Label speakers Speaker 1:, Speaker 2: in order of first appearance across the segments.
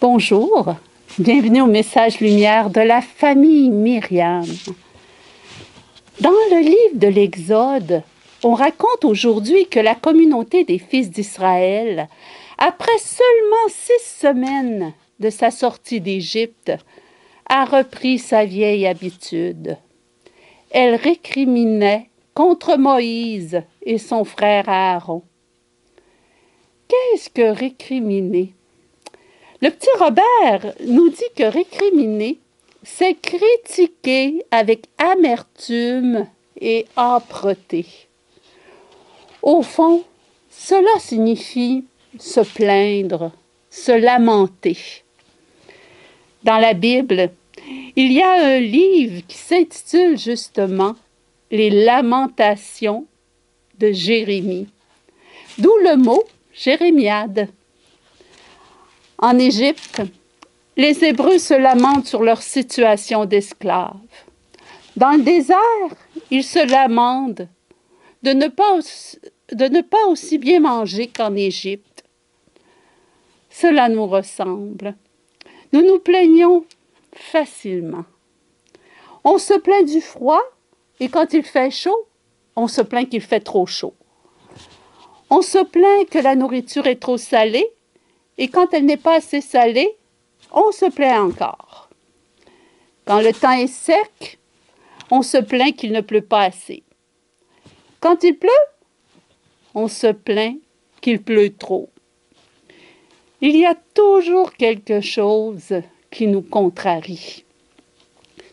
Speaker 1: Bonjour, bienvenue au message lumière de la famille Myriam. Dans le livre de l'Exode, on raconte aujourd'hui que la communauté des fils d'Israël, après seulement 6 semaines de sa sortie d'Égypte, a repris sa vieille habitude. Elle récriminait contre Moïse et son frère Aaron. Qu'est-ce que récriminer? Le petit Robert nous dit que récriminer, c'est critiquer avec amertume et âpreté. Au fond, cela signifie se plaindre, se lamenter. Dans la Bible, il y a un livre qui s'intitule justement « Les lamentations de Jérémie », d'où le mot « jérémiade ». En Égypte, les Hébreux se lamentent sur leur situation d'esclaves. Dans le désert, ils se lamentent de ne pas aussi bien manger qu'en Égypte. Cela nous ressemble. Nous nous plaignons facilement. On se plaint du froid et quand il fait chaud, on se plaint qu'il fait trop chaud. On se plaint que la nourriture est trop salée et quand elle n'est pas assez salée, on se plaint encore. Quand le temps est sec, on se plaint qu'il ne pleut pas assez. Quand il pleut, on se plaint qu'il pleut trop. Il y a toujours quelque chose qui nous contrarie.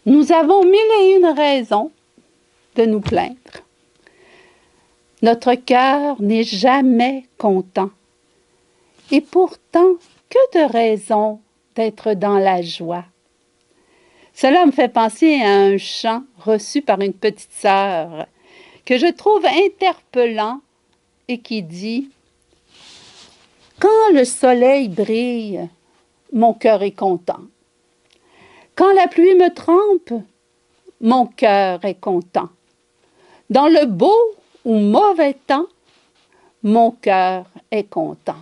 Speaker 1: Nous avons 1001 raisons de nous plaindre. Notre cœur n'est jamais content. Et pourtant, que de raisons d'être dans la joie. Cela me fait penser à un chant reçu par une petite sœur que je trouve interpellant et qui dit « Quand le soleil brille, mon cœur est content. Quand la pluie me trempe, mon cœur est content. Dans le beau ou mauvais temps, mon cœur est content.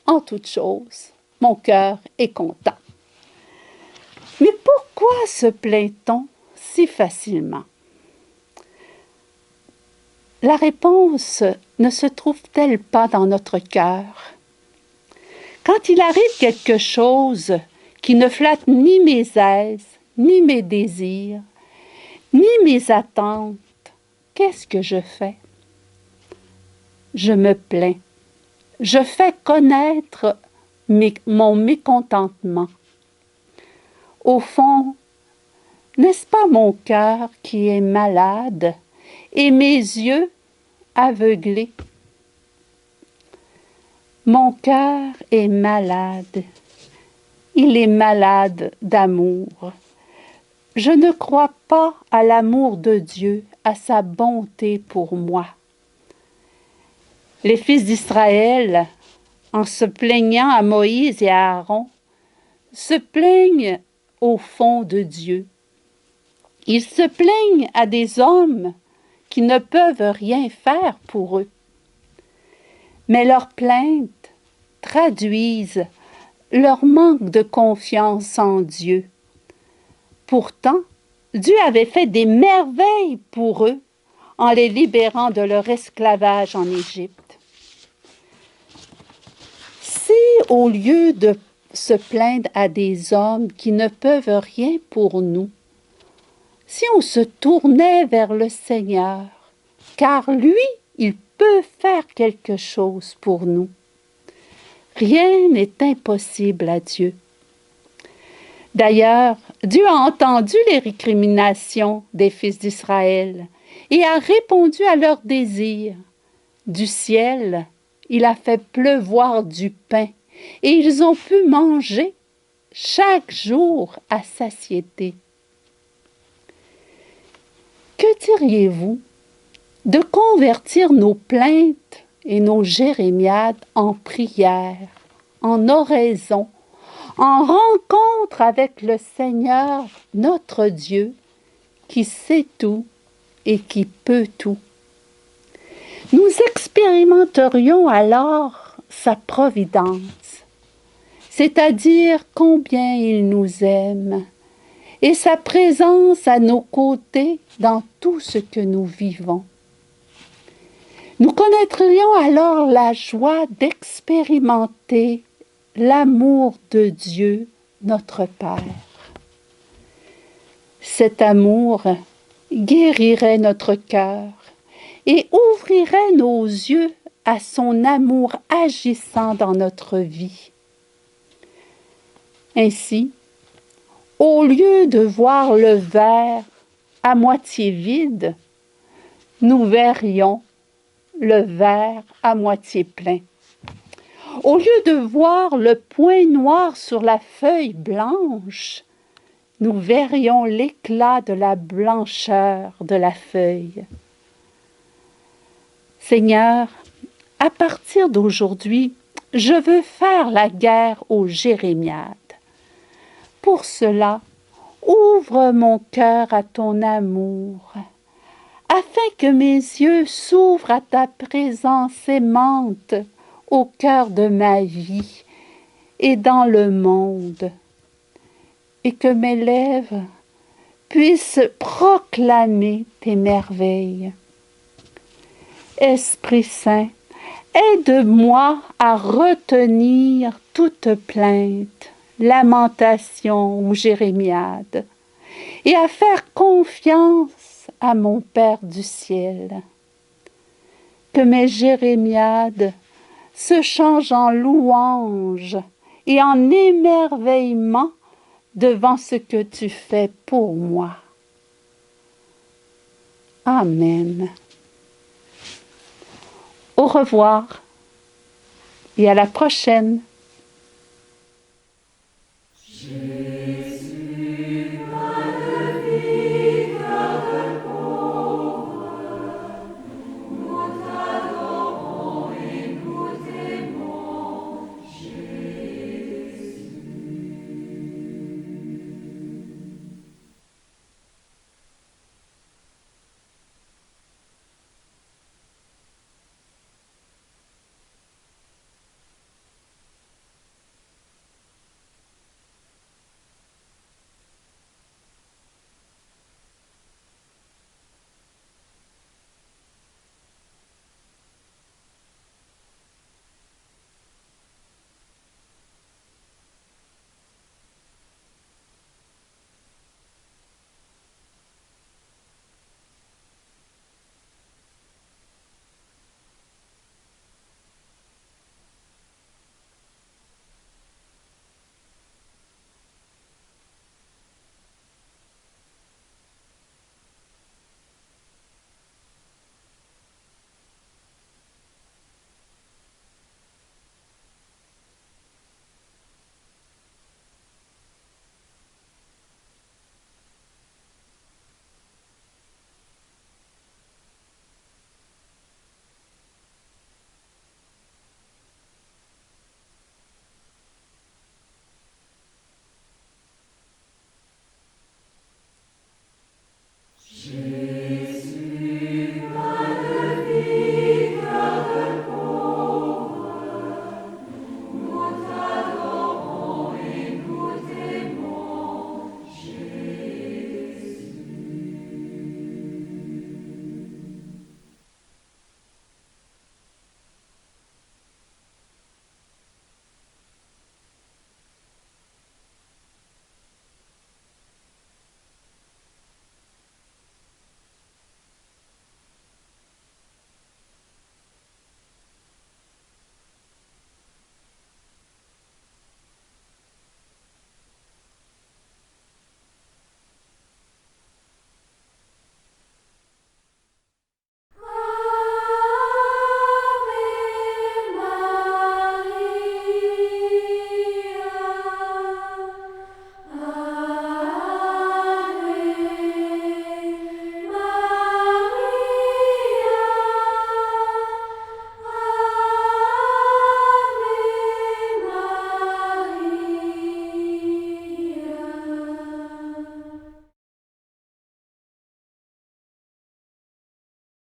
Speaker 1: En toute chose, mon cœur est content. » Mais pourquoi se plaint-on si facilement? La réponse ne se trouve-t-elle pas dans notre cœur? Quand il arrive quelque chose qui ne flatte ni mes aises, ni mes désirs, ni mes attentes, qu'est-ce que je fais? Je me plains. Je fais connaître mon mécontentement. Au fond, n'est-ce pas mon cœur qui est malade et mes yeux aveuglés? Mon cœur est malade. Il est malade d'amour. Je ne crois pas à l'amour de Dieu, à sa bonté pour moi. Les fils d'Israël, en se plaignant à Moïse et à Aaron, se plaignent au fond de Dieu. Ils se plaignent à des hommes qui ne peuvent rien faire pour eux. Mais leurs plaintes traduisent leur manque de confiance en Dieu. Pourtant, Dieu avait fait des merveilles pour eux en les libérant de leur esclavage en Égypte. Si, au lieu de se plaindre à des hommes qui ne peuvent rien pour nous, si on se tournait vers le Seigneur, car lui, il peut faire quelque chose pour nous. Rien n'est impossible à Dieu. D'ailleurs, Dieu a entendu les récriminations des fils d'Israël et a répondu à leurs désirs. Du ciel, il a fait pleuvoir du pain et ils ont pu manger chaque jour à satiété. Que diriez-vous de convertir nos plaintes et nos jérémiades en prières, en oraison, en rencontre avec le Seigneur, notre Dieu, qui sait tout et qui peut tout? Nous expérimenterions alors sa providence, c'est-à-dire combien il nous aime et sa présence à nos côtés dans tout ce que nous vivons. Nous connaîtrions alors la joie d'expérimenter l'amour de Dieu, notre Père. Cet amour guérirait notre cœur et ouvrirait nos yeux à son amour agissant dans notre vie. Ainsi, au lieu de voir le verre à moitié vide, nous verrions le verre à moitié plein. Au lieu de voir le point noir sur la feuille blanche, nous verrions l'éclat de la blancheur de la feuille. Seigneur, à partir d'aujourd'hui, je veux faire la guerre aux jérémiades. Pour cela, ouvre mon cœur à ton amour, afin que mes yeux s'ouvrent à ta présence aimante au cœur de ma vie et dans le monde, et que mes lèvres puissent proclamer tes merveilles. Esprit Saint, aide-moi à retenir toute plainte, lamentation ou jérémiade, et à faire confiance à mon Père du ciel. Que mes jérémiades se changent en louange et en émerveillement devant ce que tu fais pour moi. Amen. Au revoir et à la prochaine.